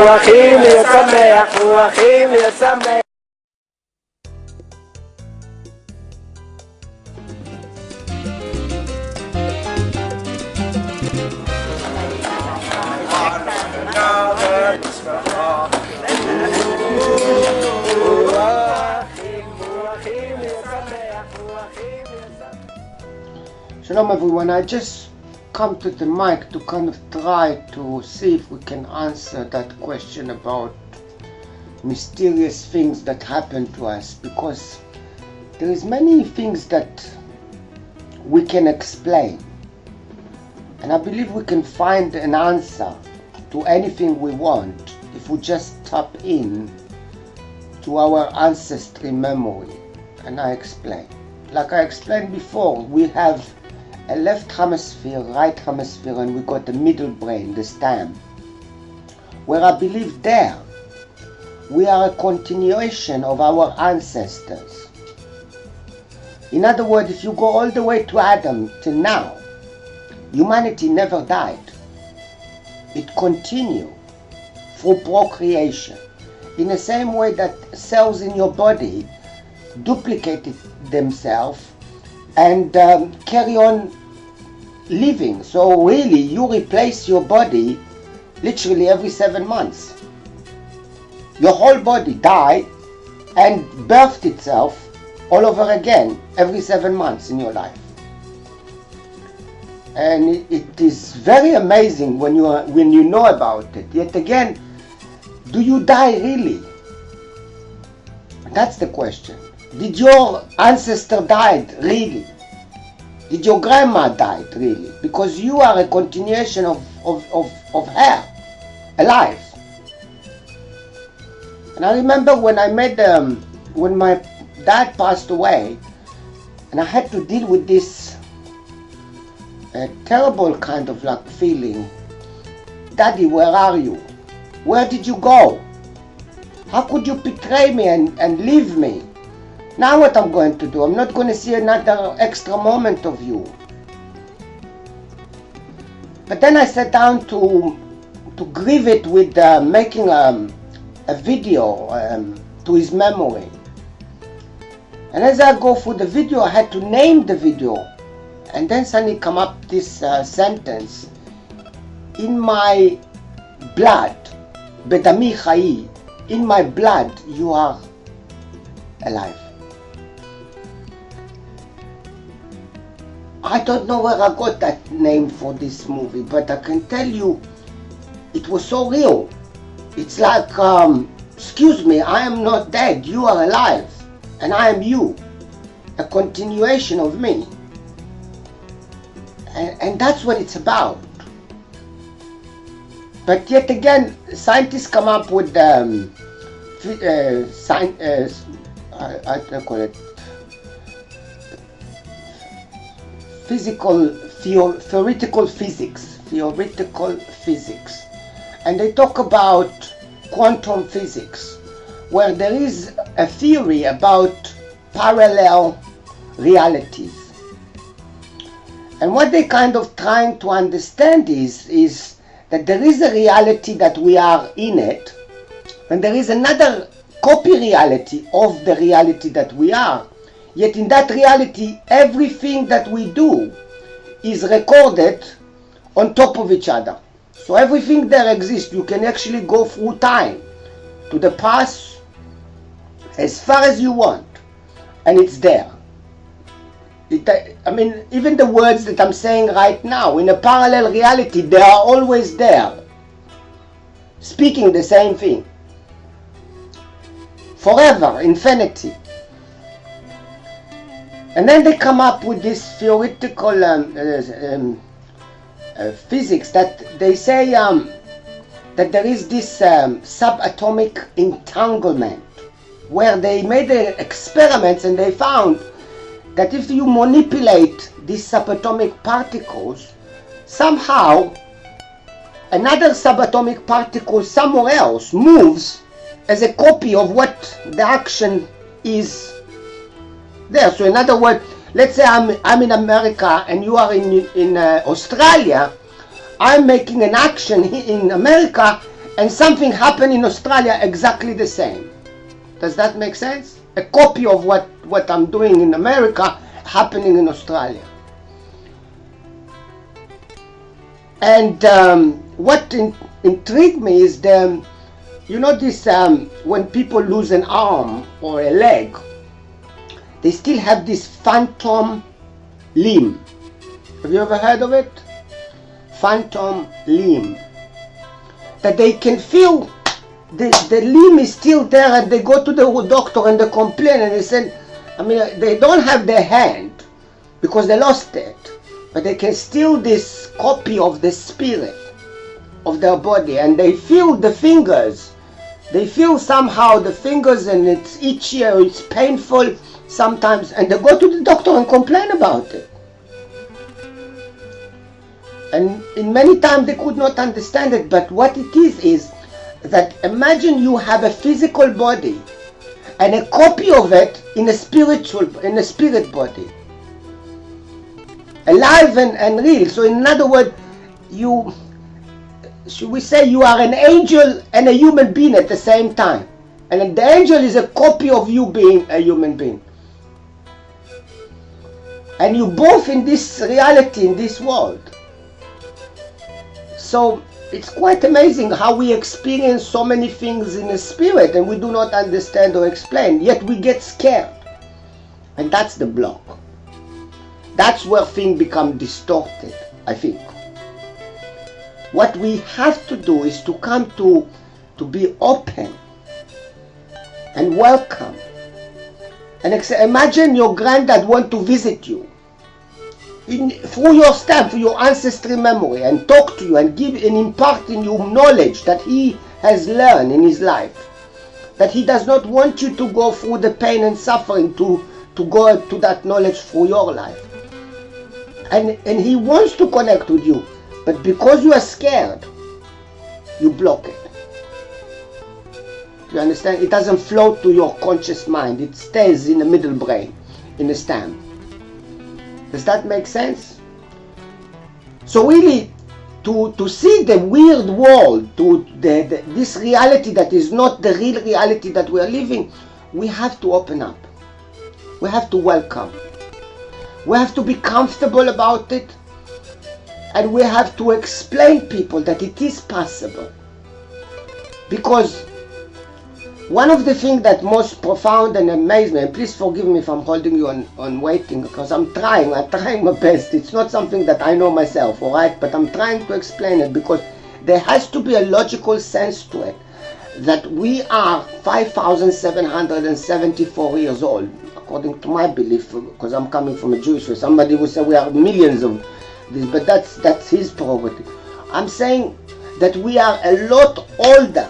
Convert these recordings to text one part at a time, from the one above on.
מבורכים להיות שמח, מבורכים להיות שמח. Shalom everyone, I just come to the mic to kind of try to see if we can answer that question about mysterious things that happen to us, because there is many things that we can explain, and I believe we can find an answer to anything we want if we just tap in to our ancestry memory. And I explain, like I explained before, we have a left hemisphere, right hemisphere, and we got the middle brain, the stem, where I believe there we are a continuation of our ancestors. In other words, if you go all the way to Adam till now, humanity never died. It continued through procreation. In the same way that cells in your body duplicated themselves and carry on living. So really, you replace your body literally every 7 months. Your whole body died and birthed itself all over again every 7 months in your life. And it is very amazing when you know about it. Yet again, do you die really? That's the question. Did your ancestor die really? Did your grandma die really? Because you are a continuation of her, alive. And I remember when I made when my dad passed away, and I had to deal with this terrible kind of like feeling. Daddy, where are you? Where did you go? How could you betray me and leave me? Now what I'm going to do? I'm not going to see another extra moment of you. But then I sat down to grieve it with making a video to his memory. And as I go through the video, I had to name the video. And then suddenly come up this sentence: in my blood, bedami chai, in my blood you are alive. I don't know where I got that name for this movie, but I can tell you it was so real. It's like, excuse me, I am not dead, you are alive, and I am you, a continuation of me. And that's what it's about. But yet again, scientists come up with I call it theoretical physics, and they talk about quantum physics, where there is a theory about parallel realities. And what they kind of trying to understand is that there is a reality that we are in it, and there is another copy reality of the reality that we are. Yet in that reality, everything that we do is recorded on top of each other. So everything there exists. You can actually go through time to the past as far as you want, and it's there. I mean, even the words that I'm saying right now, in a parallel reality, they are always there, speaking the same thing. Forever, infinity. And then they come up with this theoretical physics that they say that there is this subatomic entanglement, where they made the experiments and they found that if you manipulate these subatomic particles, somehow another subatomic particle somewhere else moves as a copy of what the action is there. So in other words, let's say I'm in America and you are in Australia. I'm making an action in America and something happened in Australia exactly the same. Does that make sense? A copy of what I'm doing in America happening in Australia. And what intrigued me is you know this, when people lose an arm or a leg, they still have this phantom limb. Have you ever heard of it? Phantom limb. That they can feel the limb is still there, and they go to the doctor and they complain and they say, I mean, they don't have their hand because they lost it, but they can steal this copy of the spirit of their body, and they feel the fingers. They feel somehow the fingers, and it's itchy or it's painful sometimes, and they go to the doctor and complain about it. And in many times they could not understand it, but what it is that imagine you have a physical body and a copy of it in a spirit body, alive and real. So in other words, should we say you are an angel and a human being at the same time, and the angel is a copy of you being a human being, and you both in this reality, in this world. So it's quite amazing how we experience so many things in the spirit and we do not understand or explain, yet we get scared. And that's the block. That's where things become distorted, I think. What we have to do is to come to be open and welcome. And imagine your granddad want to visit you through your stamp, through your ancestry memory, and talk to you and give and impart in you knowledge that he has learned in his life. That he does not want you to go through the pain and suffering to go to that knowledge through your life. And he wants to connect with you, but because you are scared, you block it. You understand? It doesn't flow to your conscious mind. It stays in the middle brain, in the stamp. Does that make sense? So really, to see the weird world, this reality that is not the real reality that we are living, we have to open up. We have to welcome. We have to be comfortable about it. And we have to explain people that it is possible. Because one of the things that most profound and amazed me, and please forgive me if I'm holding you on waiting, because I'm trying my best. It's not something that I know myself, all right? But I'm trying to explain it because there has to be a logical sense to it. That we are 5,774 years old, according to my belief, because I'm coming from a Jewish way. Somebody will say we are millions of this, but that's his prerogative. I'm saying that we are a lot older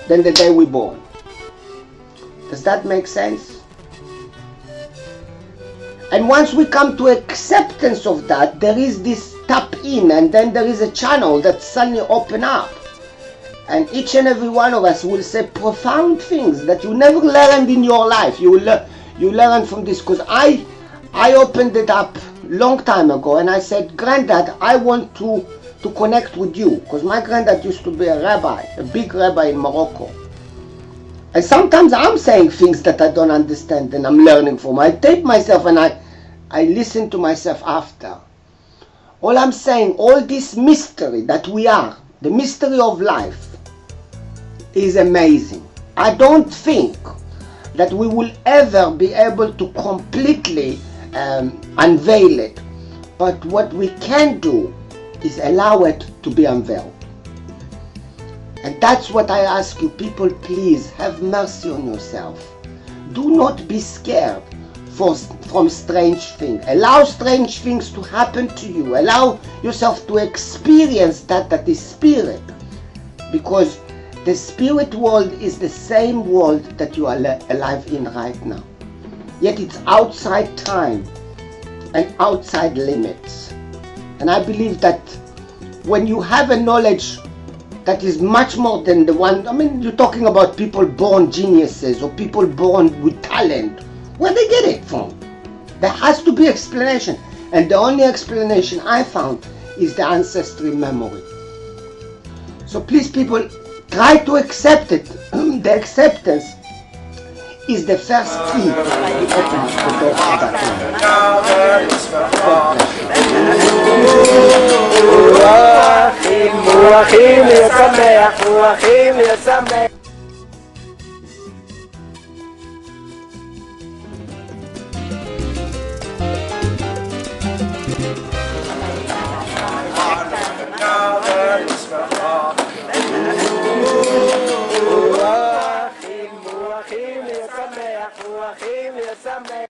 than the day we were born. Does that make sense? And once we come to acceptance of that, there is this tap in, and then there is a channel that suddenly open up. And each and every one of us will say profound things that you never learned in your life. You learn from this, because I opened it up long time ago, and I said, Granddad, I want to connect with you, because my granddad used to be a rabbi, a big rabbi in Morocco. And sometimes I'm saying things that I don't understand and I'm learning from. I tape myself and I listen to myself after. All I'm saying, all this mystery that we are, the mystery of life, is amazing. I don't think that we will ever be able to completely unveil it. But what we can do is allow it to be unveiled. And that's what I ask you, people, please have mercy on yourself. Do not be scared from strange things. Allow strange things to happen to you. Allow yourself to experience that is spirit. Because the spirit world is the same world that you are alive in right now. Yet it's outside time and outside limits. And I believe that when you have a knowledge that is much more than the one, I mean, you're talking about people born geniuses or people born with talent. Where they get it from? There has to be explanation. And the only explanation I found is the ancestry memory. So please, people, Try to accept it. The acceptance is the first key to open the door to that הוא אחים,